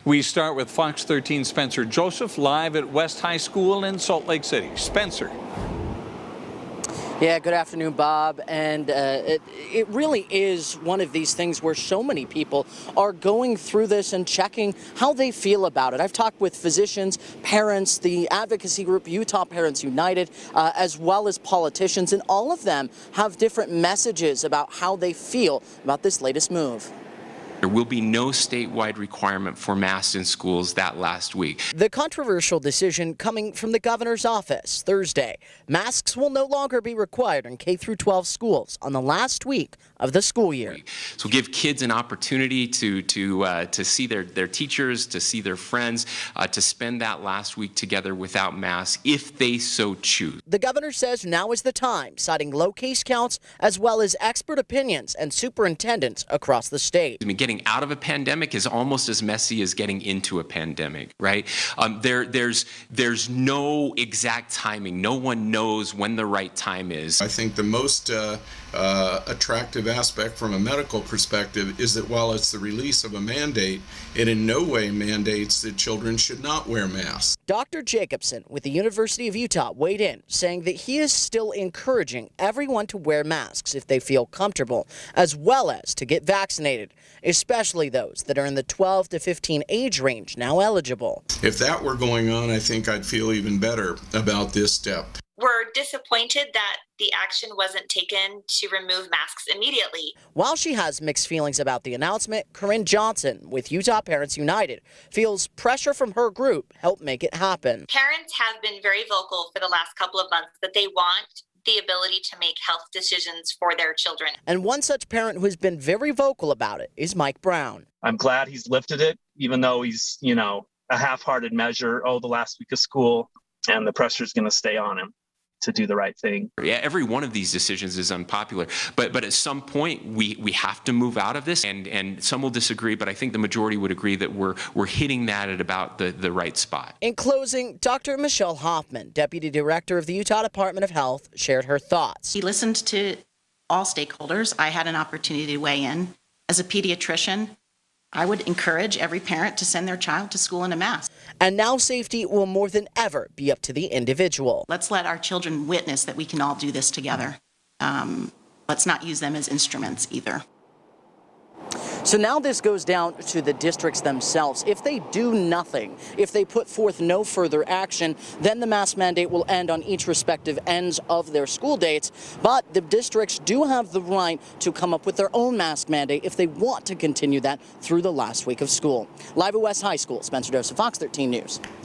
We start with Fox 13 Spencer Joseph live at West High School in Salt Lake City. Spencer. Yeah, good afternoon, Bob. And it really is one of these things where so many people are going through this and checking how they feel about it. I've talked with physicians, parents, the advocacy group Utah Parents United, as well as politicians, and all of them have different messages about how they feel about this latest move. There will be no statewide requirement for masks in schools that last week. The controversial decision coming from the governor's office Thursday. Masks will no longer be required in K-12 schools on the last week of the school year. So give kids an opportunity to see their teachers, to see their friends, to spend that last week together without masks if they so choose. The governor says now is the time, citing low case counts as well as expert opinions and superintendents across the state. I mean, getting out of a pandemic is almost as messy as getting into a pandemic, right? There's no exact timing. No one knows when the right time is. I think the most attractive aspect from a medical perspective is that while it's the release of a mandate, it in no way mandates that children should not wear masks. Dr. Jacobson with the University of Utah weighed in, saying that he is still encouraging everyone to wear masks if they feel comfortable, as well as to get vaccinated, especially those that are in the 12 to 15 age range now eligible. If that were going on, I think I'd feel even better about this step. We're disappointed that the action wasn't taken to remove masks immediately. While she has mixed feelings about the announcement, CORRINE Johnson with Utah Parents United feels pressure from her group helped make it happen. Parents have been very vocal for the last couple of months that they want the ability to make health decisions for their children. And one such parent who has been very vocal about it is Mike Brown. I'm glad he's lifted it, even though he's, a half-hearted measure, the last week of school, and the pressure's going to stay on him to do the right thing. Yeah, every one of these decisions is unpopular, but at some point we have to move out of this, and some will disagree, but I think the majority would agree that we're hitting that at about the right spot. In closing, Dr. Michelle Hoffman, Deputy Director of the Utah Department of Health, shared her thoughts. He listened to all stakeholders. I had an opportunity to weigh in. As a pediatrician, I would encourage every parent to send their child to school in a mask. And now safety will more than ever be up to the individual. Let's let our children witness that we can all do this together. Let's not use them as instruments either. So now this goes down to the districts themselves. If they do nothing, if they put forth no further action, then the mask mandate will end on each respective ends of their school dates. But the districts do have the right to come up with their own mask mandate if they want to continue that through the last week of school. Live at West High School, Spencer Joseph, Fox 13 News.